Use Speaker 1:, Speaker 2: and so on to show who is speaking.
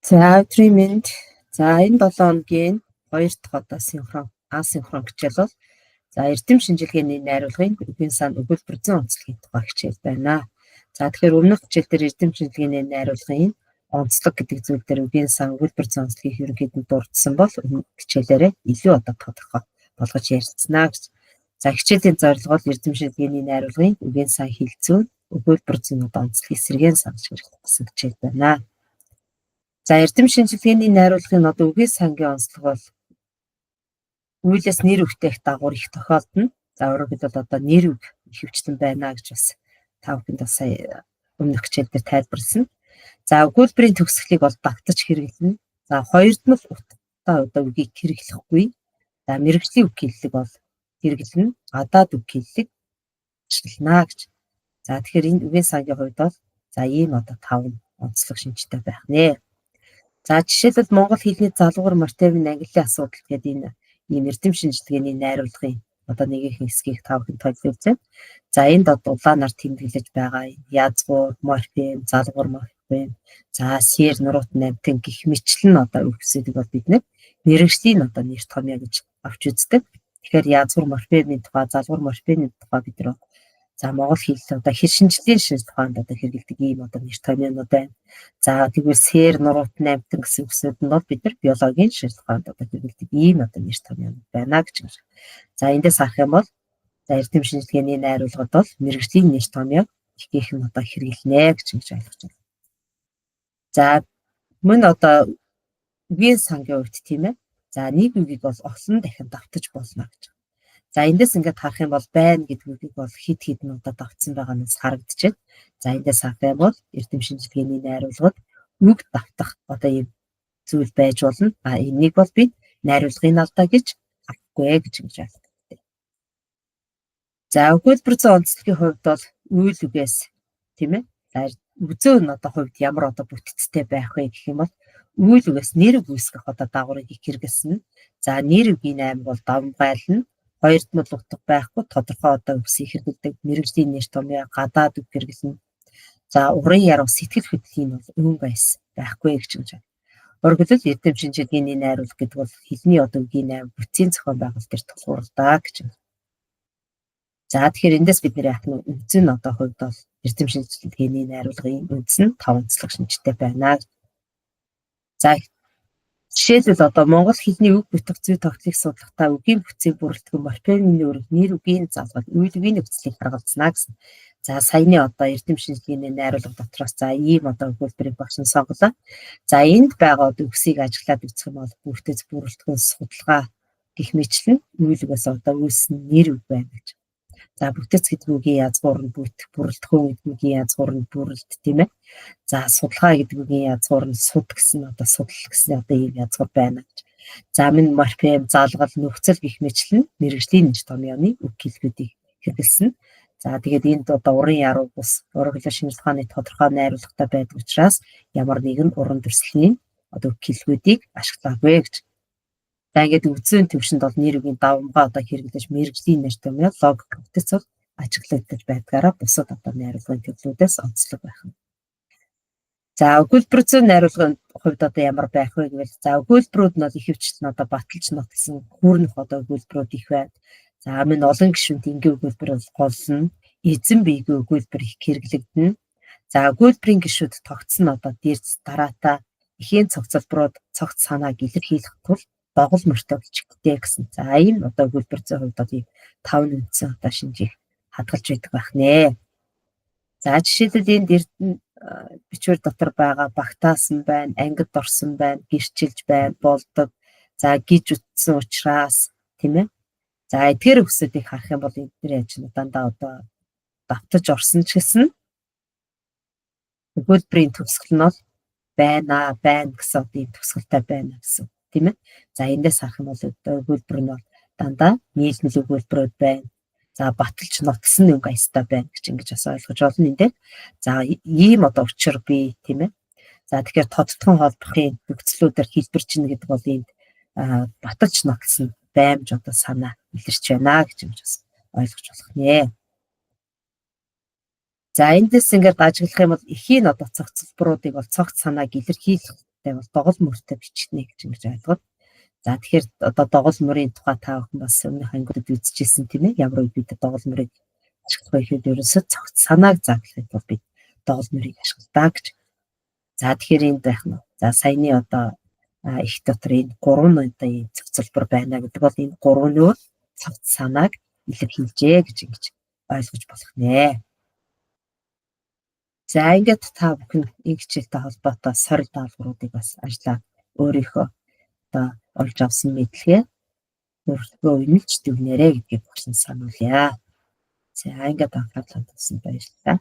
Speaker 1: За өдрийн мэнд. За энэ 7 өдрийн 2 дахь одоо асинхрон хичээл бол эрдэм шинжилгээний найруулгын үгийн сан өгүүлбэр зүйн онцлогийн тухай хичээл байна. За тэгэхээр өмнөх хичээл дээр эрдэм шинжилгээний найруулгын онцлог гэдэг зүйл дээр үгийн сан өгүүлбэр зүйн онцлогийг ерөнхийдөө дурдсан бол өмнөх хичээлээрээ илүү одоо тодорхой болгож ярилцсанаа гэж. За хичээлийн зорилго бол эрдэм шинжилгээний найруулгын үгийн сан хилцүүн өгүүлбэр зүйн онцлогийг сэргээн санаж хэрэгтэй гэсэн хичээл байна. За эрдэм шинжилгээний найруулгын одоо үгийн сангийн онцлог бол үйлээс нэр үгтэйх дагуур их тохиолдно. За өөрөөр хэлбэл одоо нэр үг ихэвчлэн байна гэж бас та бүхэнд бас сая өмнөх хичээл дээр тайлбарласан. За өгүүлбэрийн төгсгөлийг бол давтаж хэрэглэнэ. За хоёрдмол утгатай одоо үгийг хэрэглэхгүй. За мэргэжлийн үг хэллэг бол хэрэглэнэ. Гадаад үг хэллэг ашиглана гэж. За тэгэхээр энэ үгийн сангийн хувьд бол ийм одоо 5 онцлог шинжтэй байх нэ. За жишээлбэл монгол хэлний залгуур мартевын ангиллын асуудал гэдэг энэ ийм эрдэм шинжилгээний найруулгын одоо нэгэн хэсгийг та бүхэн тойлуулсан. За энд одоо улаанаар тэмдэглэж байгаа язгуур, морфем, залгуур морфем, за сэр, нуруут намтэн гэх мэтлэн одоо үгсүүдийг бол бид мэргэжлийн одоо нэр томьёо гэж авч үздэг. Тэгэхээр язгуур морфемын тухай, залгуур морфемын тухай бид нар за монгол хэл одоо хэл шинжлэлийн шинж тухайд одоо хэрэглэдэг ийм одоо нэр томьёонууд байна. За тэгвэл сэр, нуруут намтэн гэсэн үгсүүд нь бол бид нар биологийн шинж тухайд одоо хэрэглэдэг ийм одоо нэр томьёонууд байна гэж байна. За эндээс харах юм бол эрдэм шинжилгээний найруулгад бол мэргэжлийн нэр томьёо ихийнх нь одоо хэрэглэнэ гэж ойлгож байна. За мөн одоо үгийн сангийн хувьд тийм ээ. За нэг үгийг бол олон дахин давтаж болно гэж. За эндээс ингээд харах юм бол байна гэдэг үгийг бол хид хідэн удаа давтсан байгаа нь харагдчихэв. За эндээс харах юм бол эрдэм шинжилгээний найруулгад үг давтах одоо ийм зүйл байж болно. Энийг бол бид найруулгын алдаа гэж харахгүй гэж ойлгодог. За өгүүлбэр зүйн онцлогийн хувьд бол үйл үгээс тийм ээ. За үзөө нь одоо хувьд ямар одоо бүтцтэй байх вэ гэх юм бол үйл үгээс нэр үг үүсгэх одоо дагаврыг хэрэгэлсэн. За нэр үгийн аймаг бол давмгайлна. Хоёрдмол утга байхгүй тодорхой одоо үгсийг хэрэглэдэг мэргэжлийн нэр томьёо гадаад үг хэрэглэнэ. За уран яруу сэтгэл хөдлөлийн бол өн байс байхгүй гэж байна. Өөрөөр хэлбэл эрдэм шинжилгээний найруулга гэдэг бол хэлний одоо үгийн аймаг бүтцийн зохион байгуулалт төр тулгуурлаа гэж байна. За тэгэхээр эндээс бид нэр яах нь үндс нь одоо хувьд бол эрдэм шинжилгээний найруулгын үндс нь 5 онцлог шинжтэй байна. За жишээлбэл одоо монгол хэлний үг бүтэх зүй тогтолцоог судлахдаа үгийн бүтцийг бүрэлдэхүүн морфемын өрг нэр үгийн залгал үйл үгийн нөхцөлийг харгалзнаа гэсэн. За саяны одоо эрдэм шинжилгээний найруулга дотроос ийм одоо өгүүлбэрийг багшин сонголоо. За энд байгаа үгсийг ажиглаад үзэх юм бол бүтц бүрэлдэхүүн судалгаа гэх мэтлэн үйл үгээс одоо үүссэн нэр үг байна гэж. За бүтц гэдэг үгийн язгуур нь бүтэх, бүрэлдэхүүн гэдэг үгийн язгуур нь бүрэлд тийм ээ. За судалгаа гэдэг үгийн язгуур нь суд гэсэн одоо судал гэсэн одоо ийм язгуур байна гэж. За мөн морфем, залгал, нөхцөл гэх мэтлэн мэргэжлийн нэр томьёоны үг хэлбэрүүдийг хэрэглэсэн. За тэгээд энд одоо уран яруу бус өөрөөр хэлбэл шинж ухааны тодорхой найруулгатай байдаг учраас ямар нэгэн уран төрслөлийн одоо үг хэлбэрүүдийг ашиглаагүй гэж. За ингээд үндсэн төвшөнд бол нэр үгийн давмгаа одоо хэрэглэж мэргэжлийн нэр томьёо логик бүтц бол ажиглагдаж байдгаараа бусад одоо найруулгын төрлүүдээс онцлог байх нь. За өгүүлбэр зүйн найруулгын хувьд одоо ямар байх вэ гэвэл за өгүүлбэрүүд нь бол ихэвчлэн одоо баталж нотсон хүүрнэх одоо өгүүлбэрүүд их байна. За мөн олон гишүүнт энгийн өгүүлбэр бол голно, эзэн биегийн өгүүлбэр их хэрэглэгдэнэ. За өгүүлбэрийн гишүүд тогтсон одоо дээрц дараатаа эхийн цогцлборууд цогц санааг илэрхийлэх тул догол мөртөө бичигдээ гэсэн. За ийм одоо өгүүлбэр зүйн хувьд одоо 5 үндсэн одоо шинжийг хадгалж байдаг байх нэ. За жишээлбэл энд бичвэр дотор байгаа багтаасан байна, ангид орсон байна, гэрчилж байна, болдог. За гиж үтсэн учраас тийм ээ. За эдгээр үгсүүдийг харах юм бол эдгээр яаж нь дандаа одоо давтаж орсон ч гэсэн өгүүлбэрийн төгсгөл нь бол байна гэсэн одоо ийм төгсгөлтэй байна гэсэн тийм ээ. За эндээс харах юм бол өгүүлбэр нь бол дандаа нийлмэл өгүүлбэрүүд байна. За баталж нотсон үг аястай байна гэж ингэж бас ойлгож болно энэ дээр. За ийм одоо учир бий тийм ээ. За тэгэхээр тодтгон холбохын нөхцлүүдээр хэлбэрчнэ гэдэг бол энд баталж нотсон баймж одоо санаа илэрч байна гэж юм бас ойлгож болох нэ. За эндээс ингээд ажиглах юм бол эхийн одоо цогцлборуудыг бол цогц санааг илэрхийлэх хичээлтэй бол догол мөртэй бичгнэ гэж ингэж ойлгоод. За тэгэхээр одоо догол мөрийн тухай та бүхэн бас өмнөх ангиуд үзчихсэн тийм ээ. Ямар үед бид догол мөрийг ашиглах вэ гэхэд ерөөсөө цогц санааг задлахад бол бид догол мөрийг ашигладаг гэж. За тэгэхээр энд байх нь. За саяны одоо их дотор энэ 3 нотын цогцлбор байна гэдэг бол энэ 3 нөгөө цогц санааг илэрхийлжээ гэж ингэж ойлгож болох нэ. За ингээд та бүхэн энэ хичээлтэй холбоотой сорил даалгавруудыг бас ажиллаад өөрийнхөө одоо олж авсан мэдлэгээ өөртөө үнэлж дүгнээрэй гэдгийг бүгд сануулъя. За ингээд анхаарлаа татсан баярлалаа.